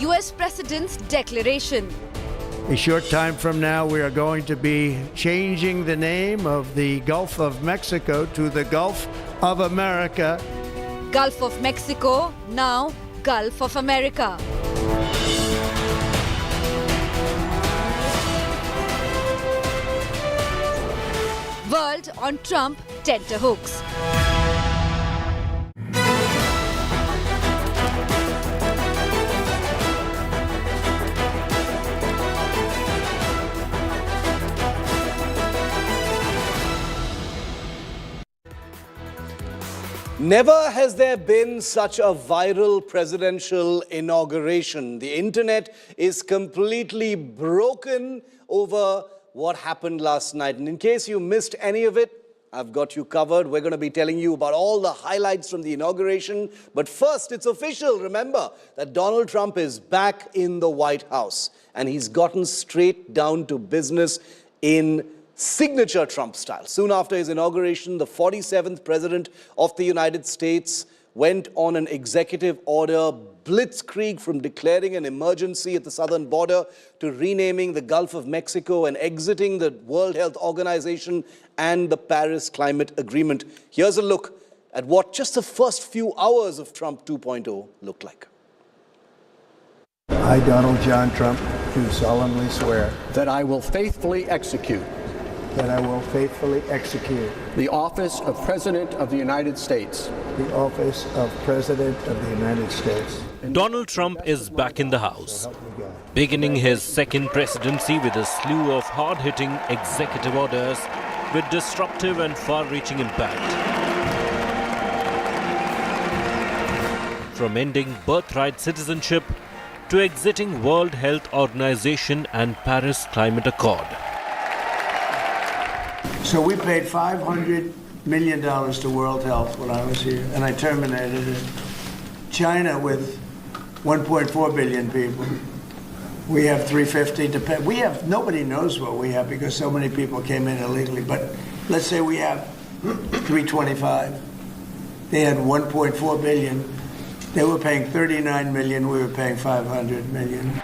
US President's declaration. A short time from now, we are going to be changing the name of the Gulf of Mexico to the Gulf of America. Gulf of Mexico, now Gulf of America. World on Trump tenterhooks. Never has there been such a viral presidential inauguration. The internet is completely broken over what happened last night. And in case you missed any of it, I've got you covered. We're going to be telling you about all the highlights from the inauguration. But first, it's official. Remember that Donald Trump is back in the White House. And he's gotten straight down to business in signature Trump style. Soon after his inauguration, the 47th President of the United States went on an executive order blitzkrieg from declaring an emergency at the southern border to renaming the Gulf of Mexico and exiting the World Health Organization and the Paris Climate Agreement. Here's a look at what just the first few hours of Trump 2.0 looked like. I, Donald John Trump, do solemnly swear that I will faithfully execute that I will faithfully execute the office of President of the United States. The office of President of the United States. Donald Trump is back in the House, beginning his second presidency with a slew of hard-hitting executive orders with disruptive and far-reaching impact. From ending birthright citizenship to exiting World Health Organization and Paris Climate Accord. So we paid $500 million to World Health when I was here, and I terminated it. China with 1.4 billion people. We have 350 to pay. We have, nobody knows what we have because so many people came in illegally, but let's say we have 325. They had 1.4 billion. They were paying 39 million, we were paying 500 million.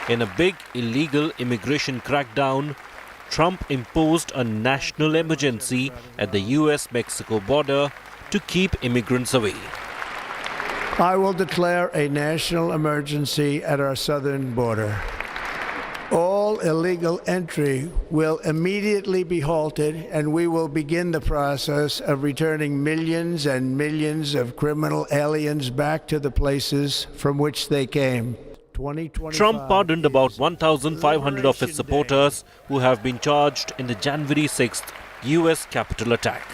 In a big illegal immigration crackdown, Trump imposed a national emergency at the US-Mexico border to keep immigrants away. I will declare a national emergency at our southern border. All illegal entry will immediately be halted, and we will begin the process of returning millions and millions of criminal aliens back to the places from which they came. Trump pardoned about 1,500 of his supporters who have been charged in the January 6th US Capitol attack.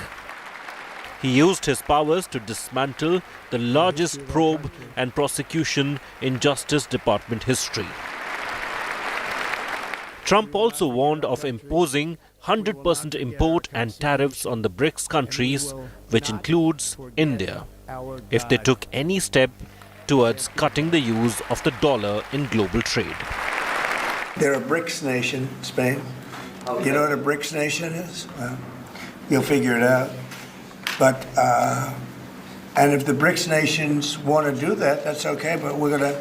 He used his powers to dismantle the largest probe and prosecution in Justice Department history. Trump also warned of imposing 100% import and tariffs on the BRICS countries, which includes India, if they took any step towards cutting the use of the dollar in global trade. They're a BRICS nation, Spain. Okay. You know what a BRICS nation is? Well, you'll figure it out. But, and if the BRICS nations want to do that, that's okay, but we're going to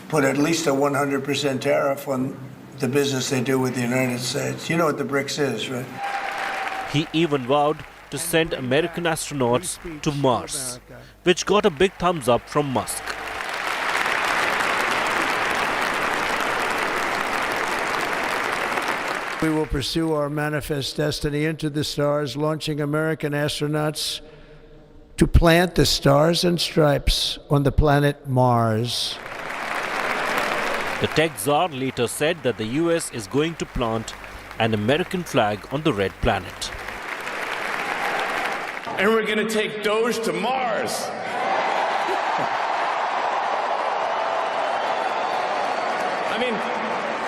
put at least a 100% tariff on the business they do with the United States. You know what the BRICS is, right? He even vowed to send American astronauts to Mars, which got a big thumbs up from Musk. We will pursue our manifest destiny into the stars, launching American astronauts to plant the stars and stripes on the planet Mars. The tech czar later said that the US is going to plant an American flag on the red planet. And we're going to take Doge to Mars. I mean,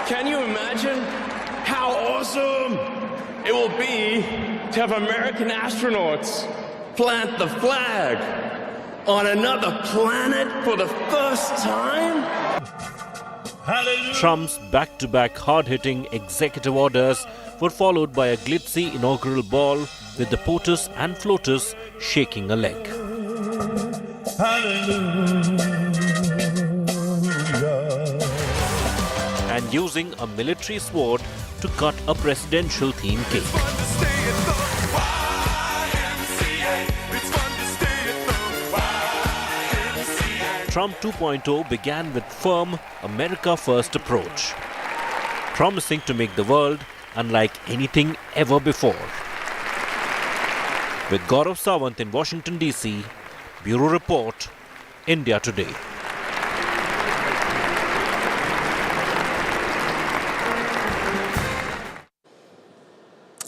can you imagine how awesome it will be to have American astronauts plant the flag on another planet for the first time? Hallelujah. Trump's back-to-back hard-hitting executive orders were followed by a glitzy inaugural ball with the POTUS and FLOTUS shaking a leg. Hallelujah. using a military sword to cut a presidential theme cake. Trump 2.0 began with firm America First approach, promising to make the world unlike anything ever before. With Gaurav Sawant in Washington, D.C., Bureau Report, India Today.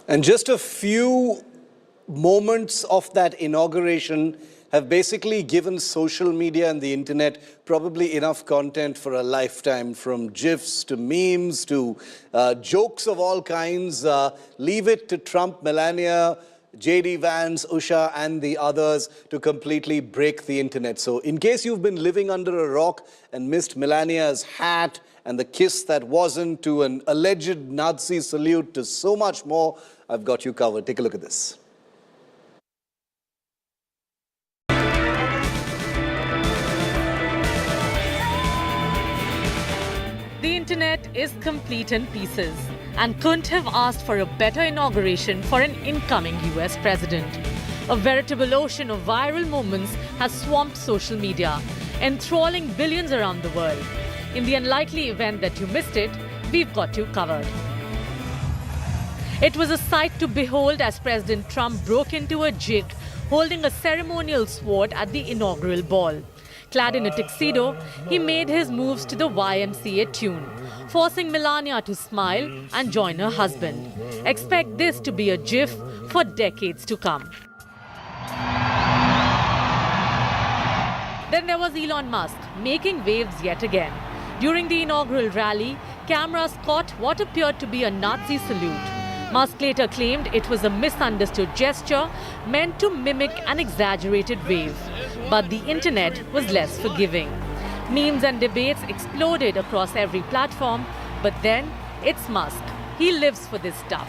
And just a few moments of that inauguration have basically given social media and the internet probably enough content for a lifetime, from GIFs to memes to jokes of all kinds. Leave it to Trump, Melania, JD Vance, Usha and the others to completely break the internet. So in case you've been living under a rock and missed Melania's hat and the kiss that wasn't, to an alleged Nazi salute, to so much more, I've got you covered. Take a look at this. The internet is complete in pieces and couldn't have asked for a better inauguration for an incoming US president. A veritable ocean of viral moments has swamped social media, enthralling billions around the world. In the unlikely event that you missed it, we've got you covered. It was a sight to behold as President Trump broke into a jig holding a ceremonial sword at the inaugural ball. Clad in a tuxedo, he made his moves to the YMCA tune, forcing Melania to smile and join her husband. Expect this to be a GIF for decades to come. Then there was Elon Musk, making waves yet again. During the inaugural rally, cameras caught what appeared to be a Nazi salute. Musk later claimed it was a misunderstood gesture meant to mimic an exaggerated wave. But the internet was less forgiving. Memes and debates exploded across every platform, but then it's Musk. He lives for this stuff.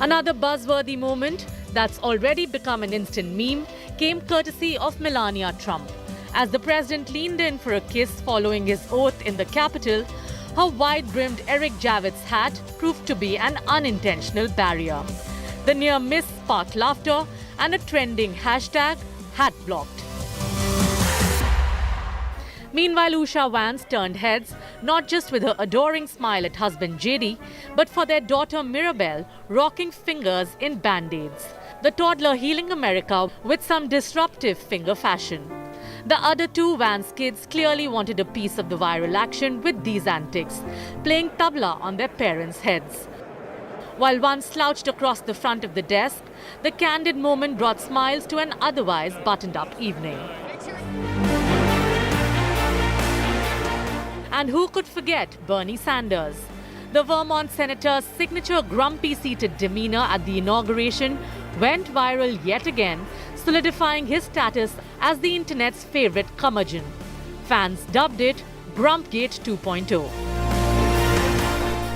Another buzzworthy moment that's already become an instant meme came courtesy of Melania Trump. As the president leaned in for a kiss following his oath in the Capitol, her wide-brimmed Eric Javits hat proved to be an unintentional barrier. The near miss sparked laughter and a trending hashtag, #hatblocked. Meanwhile, Usha Vance turned heads, not just with her adoring smile at husband JD, but for their daughter Mirabelle, rocking fingers in band-aids. The toddler healing America with some disruptive finger fashion. The other two Vance kids clearly wanted a piece of the viral action with these antics, playing tabla on their parents' heads. While one slouched across the front of the desk, the candid moment brought smiles to an otherwise buttoned-up evening. And who could forget Bernie Sanders? The Vermont senator's signature grumpy-seated demeanor at the inauguration went viral yet again, solidifying his status as the internet's favorite curmudgeon. Fans dubbed it Grumpgate 2.0.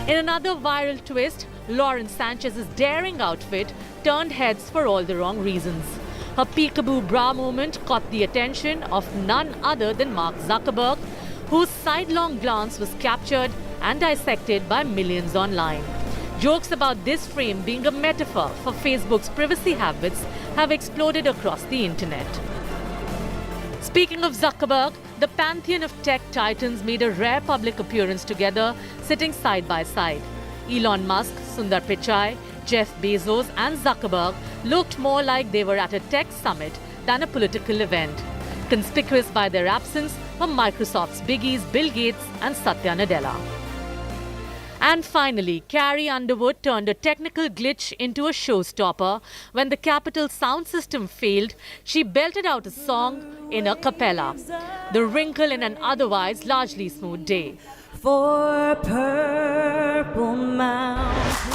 In another viral twist, Lauren Sanchez's daring outfit turned heads for all the wrong reasons. Her peekaboo bra moment caught the attention of none other than Mark Zuckerberg, whose sidelong glance was captured and dissected by millions online. Jokes about this frame being a metaphor for Facebook's privacy habits have exploded across the internet. Speaking of Zuckerberg, the pantheon of tech titans made a rare public appearance together, sitting side by side. Elon Musk, Sundar Pichai, Jeff Bezos and Zuckerberg looked more like they were at a tech summit than a political event. Conspicuous by their absence were Microsoft's biggies Bill Gates and Satya Nadella. And finally, Carrie Underwood turned a technical glitch into a showstopper. When the Capitol sound system failed, she belted out a song in a cappella. The wrinkle in an otherwise largely smooth day. For Purple Mountain.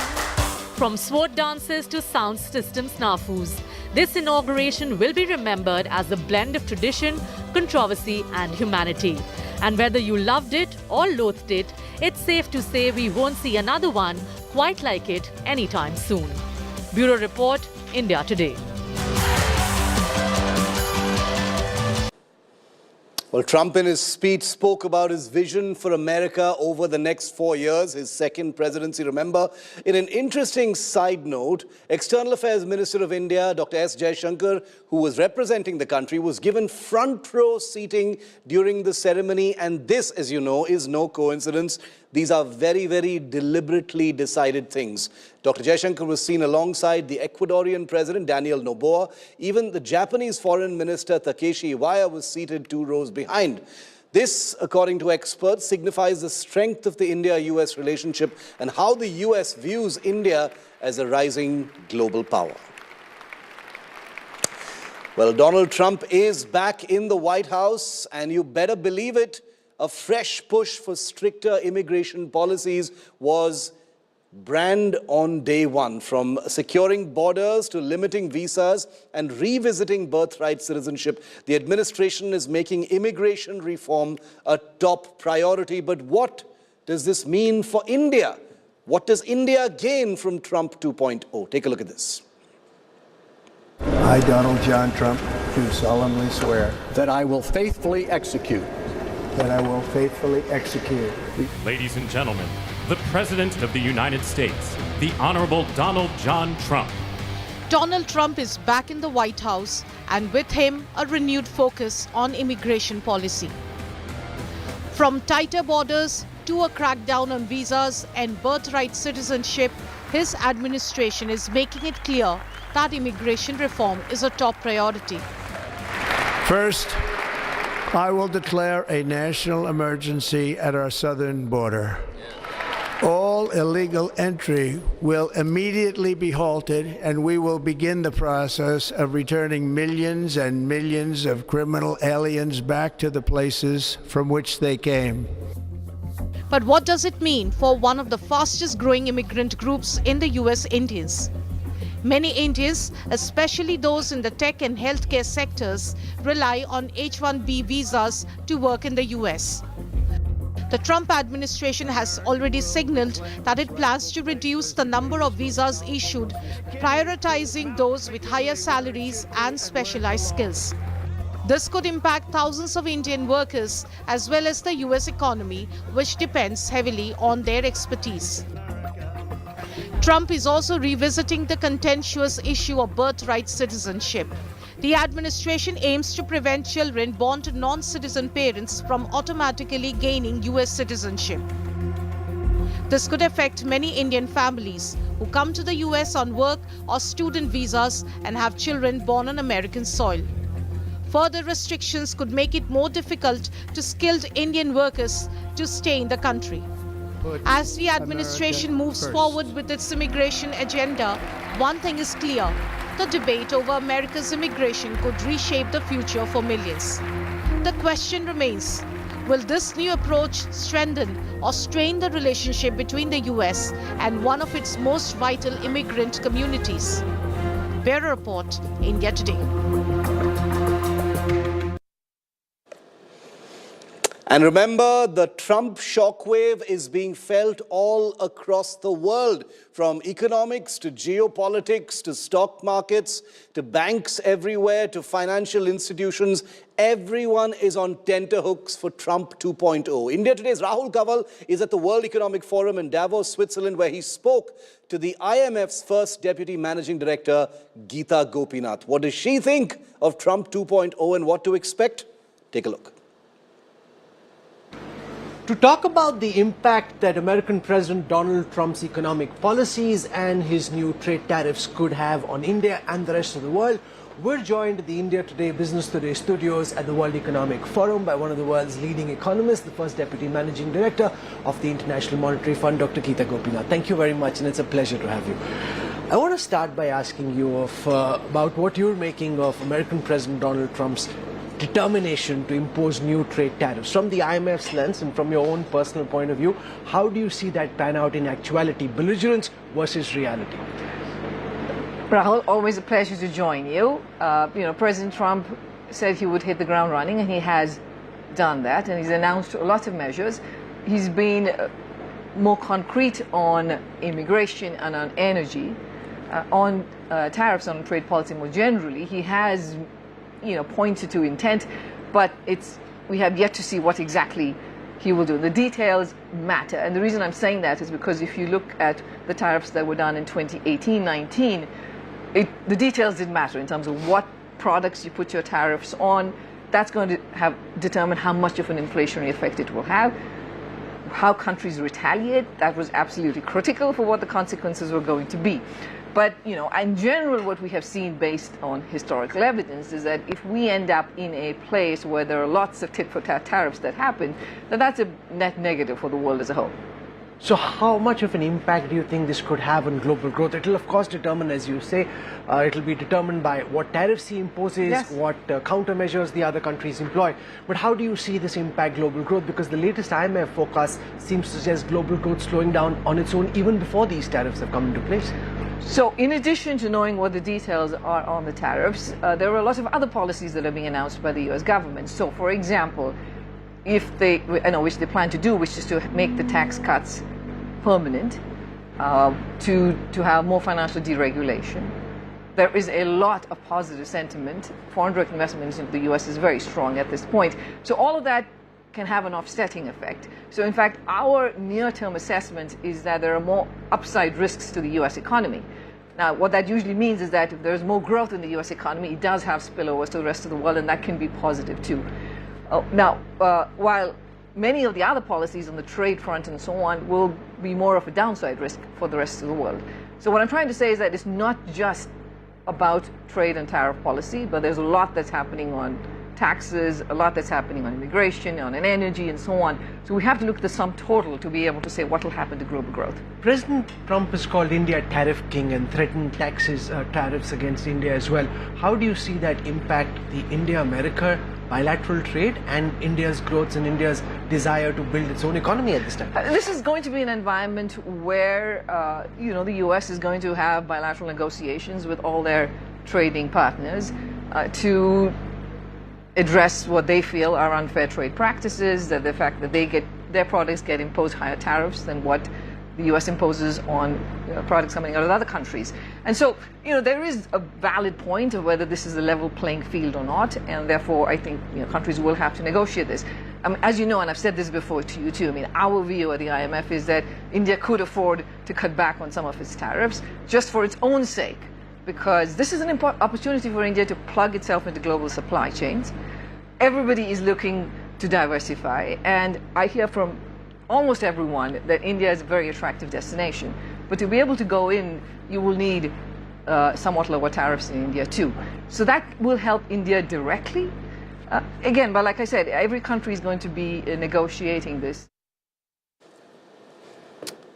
From sword dances to sound system snafus, this inauguration will be remembered as a blend of tradition, controversy and humanity. And whether you loved it or loathed it, it's safe to say we won't see another one quite like it anytime soon. Bureau Report, India Today. Well, Trump in his speech spoke about his vision for America over the next 4 years, his second presidency. Remember, in an interesting side note, External Affairs Minister of India, Dr. S. Jaishankar, who was representing the country, was given front row seating during the ceremony. And this, as you know, is no coincidence. These are very, very deliberately decided things. Dr. Jaishankar was seen alongside the Ecuadorian President, Daniel Noboa. Even the Japanese Foreign Minister, Takeshi Iwaya, was seated 2 rows behind. This, according to experts, signifies the strength of the India-US relationship and how the US views India as a rising global power. Well, Donald Trump is back in the White House, and you better believe it, a fresh push for stricter immigration policies was brand on day one, from securing borders to limiting visas and revisiting birthright citizenship. The administration is making immigration reform a top priority. But what does this mean for India? What does India gain from Trump 2.0? Take a look at this. I, Donald John Trump, do solemnly swear that I will faithfully execute that I will faithfully execute. Ladies and gentlemen, the President of the United States, the Honorable Donald John Trump. Donald Trump is back in the White House, and with him, a renewed focus on immigration policy. From tighter borders to a crackdown on visas and birthright citizenship, his administration is making it clear that immigration reform is a top priority. First, I will declare a national emergency at our southern border. All illegal entry will immediately be halted, and we will begin the process of returning millions and millions of criminal aliens back to the places from which they came. But what does it mean for one of the fastest growing immigrant groups in the US, Indians? Many Indians, especially those in the tech and healthcare sectors, rely on H-1B visas to work in the US. The Trump administration has already signaled that it plans to reduce the number of visas issued, prioritizing those with higher salaries and specialized skills. This could impact thousands of Indian workers as well as the US economy, which depends heavily on their expertise. Trump is also revisiting the contentious issue of birthright citizenship. The administration aims to prevent children born to non-citizen parents from automatically gaining US citizenship. This could affect many Indian families who come to the US on work or student visas and have children born on American soil. Further restrictions could make it more difficult to skilled Indian workers to stay in the country. As the administration moves forward with its immigration agenda, one thing is clear: the debate over America's immigration could reshape the future for millions. The question remains, will this new approach strengthen or strain the relationship between the US and one of its most vital immigrant communities? Bureau Report, India Today. And remember, the Trump shockwave is being felt all across the world, from economics to geopolitics to stock markets to banks everywhere to financial institutions. Everyone is on tenterhooks for Trump 2.0. India Today's Rahul Kaval is at the World Economic Forum in Davos, Switzerland, where he spoke to the IMF's first Deputy Managing Director, Geeta Gopinath. What does she think of Trump 2.0 and what to expect? Take a look. To talk about the impact that American President Donald Trump's economic policies and his new trade tariffs could have on India and the rest of the world, we're joined at the India Today Business Today studios at the World Economic Forum by one of the world's leading economists, the first Deputy Managing Director of the International Monetary Fund, Dr. Geeta Gopinath. Thank you very much, and it's a pleasure to have you. I want to start by asking you about what you're making of American President Donald Trump's determination to impose new trade tariffs. From the IMF's lens and from your own personal point of view, how do you see that pan out in actuality, belligerence versus reality? Rahul, always a pleasure to join you. President Trump said he would hit the ground running, and he has done that, and he's announced a lot of measures. He's been more concrete on immigration and on energy, on tariffs, on trade policy more generally. He has pointed to intent, but it's we have yet to see what exactly he will do. The details matter. And the reason I'm saying that is because if you look at the tariffs that were done in 2018-19, the details did matter in terms of what products you put your tariffs on. That's going to determine how much of an inflationary effect it will have. How countries retaliate, that was absolutely critical for what the consequences were going to be. But, in general, what we have seen based on historical evidence is that if we end up in a place where there are lots of tit-for-tat tariffs that happen, then that's a net negative for the world as a whole. So how much of an impact do you think this could have on global growth? It will, of course, determine, as you say, it will be determined by what tariffs he imposes, yes, what countermeasures the other countries employ. But how do you see this impact global growth? Because the latest IMF forecast seems to suggest global growth slowing down on its own even before these tariffs have come into place. So in addition to knowing what the details are on the tariffs, there are a lot of other policies that are being announced by the US government. So, for example, if they, which they plan to do, which is to make the tax cuts permanent, to have more financial deregulation. There is a lot of positive sentiment. Foreign direct investment into the US is very strong at this point. So all of that can have an offsetting effect. So in fact, our near-term assessment is that there are more upside risks to the US economy. Now, what that usually means is that if there's more growth in the US economy, it does have spillovers to the rest of the world, and that can be positive too. While many of the other policies on the trade front and so on will be more of a downside risk for the rest of the world. So what I'm trying to say is that it's not just about trade and tariff policy, but there's a lot that's happening on taxes, a lot that's happening on immigration, on energy, and so on. So we have to look at the sum total to be able to say what will happen to global growth. President Trump has called India tariff king and threatened tariffs against India as well. How do you see that impact the India-America bilateral trade and India's growth and India's desire to build its own economy at this time? This is going to be an environment where, the U.S. is going to have bilateral negotiations with all their trading partners to address what they feel are unfair trade practices, that the fact that their products get imposed higher tariffs than what the U.S. imposes on products coming out of other countries. And so, there is a valid point of whether this is a level playing field or not, and therefore I think countries will have to negotiate this. As you know, and I've said this before to you too, our view at the IMF is that India could afford to cut back on some of its tariffs just for its own sake, because this is an important opportunity for India to plug itself into global supply chains. Everybody is looking to diversify, and I hear from almost everyone that India is a very attractive destination. But to be able to go in, you will need somewhat lower tariffs in India too. So that will help India directly. Again, but like I said, every country is going to be negotiating this.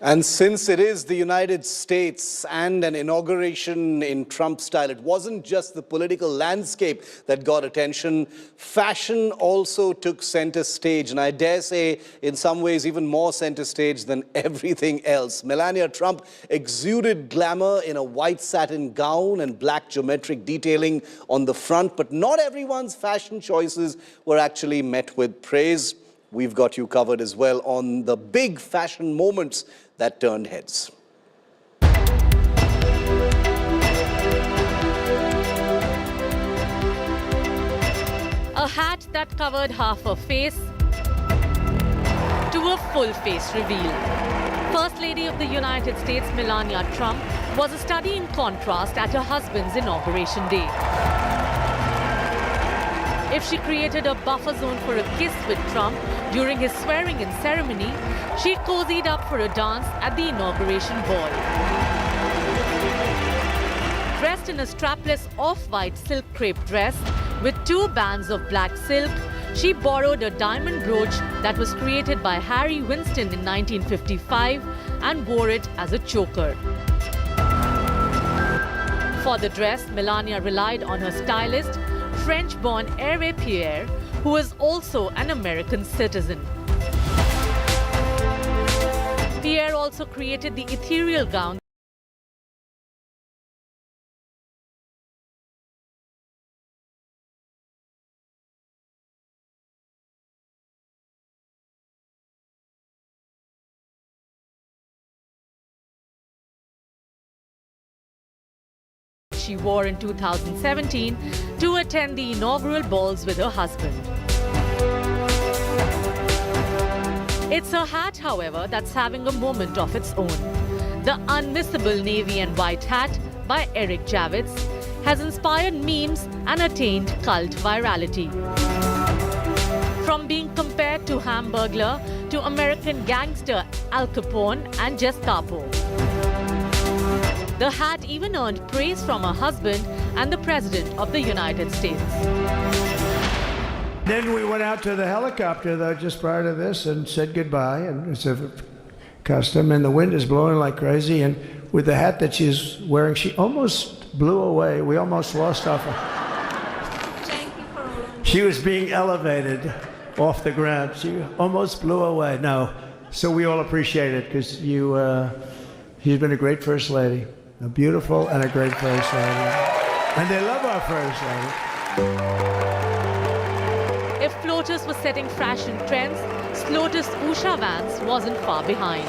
And since it is the United States and an inauguration in Trump style, it wasn't just the political landscape that got attention. Fashion also took center stage, and I dare say in some ways even more center stage than everything else. Melania Trump exuded glamour in a white satin gown and black geometric detailing on the front, but not everyone's fashion choices were actually met with praise. We've got you covered as well on the big fashion moments that turned heads. A hat that covered half her face to a full face reveal. First Lady of the United States, Melania Trump, was a study in contrast at her husband's inauguration day. If she created a buffer zone for a kiss with Trump during his swearing-in ceremony, she cozied up for a dance at the inauguration ball. Dressed in a strapless off-white silk crepe dress with 2 bands of black silk, she borrowed a diamond brooch that was created by Harry Winston in 1955 and wore it as a choker. For the dress, Melania relied on her stylist, French-born Hervé Pierre, who is also an American citizen. Pierre also created the ethereal gown she wore in 2017 to attend the inaugural balls with her husband. It's her hat, however, that's having a moment of its own. The unmissable navy and white hat by Eric Javits has inspired memes and attained cult virality. From being compared to Hamburglar to American gangster Al Capone and Gestapo. The hat even earned praise from her husband and the President of the United States. Then we went out to the helicopter, though, just prior to this, and said goodbye. And it's a custom, and the wind is blowing like crazy. And with the hat that she's wearing, she almost blew away. We almost lost our. Thank you for all. She was being elevated off the ground. She almost blew away. No, so we all appreciate it because you've been a great first lady, a beautiful and a great first lady, and they love our first lady. If floaters were setting fashion trends, Slotus Usha Vance wasn't far behind.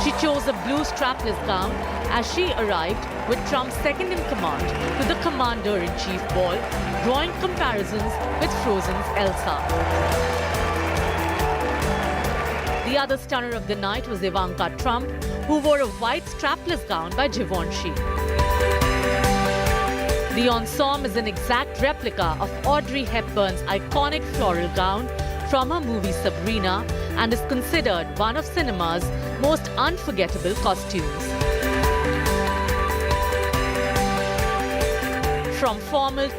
She chose a blue strapless gown as she arrived with Trump's second-in-command to the Commander-in-Chief ball, drawing comparisons with Frozen's Elsa. The other stunner of the night was Ivanka Trump, who wore a white strapless gown by Givenchy. The ensemble is an exact replica of Audrey Hepburn's iconic floral gown from her movie Sabrina and is considered one of cinema's most unforgettable costumes. From formal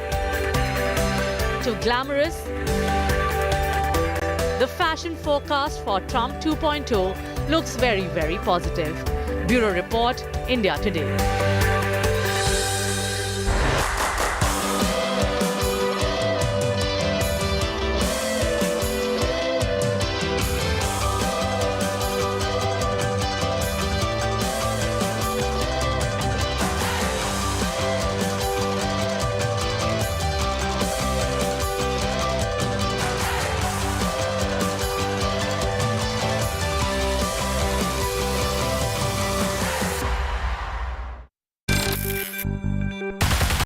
to glamorous, the fashion forecast for Trump 2.0 looks very, very positive. Bureau Report, India Today.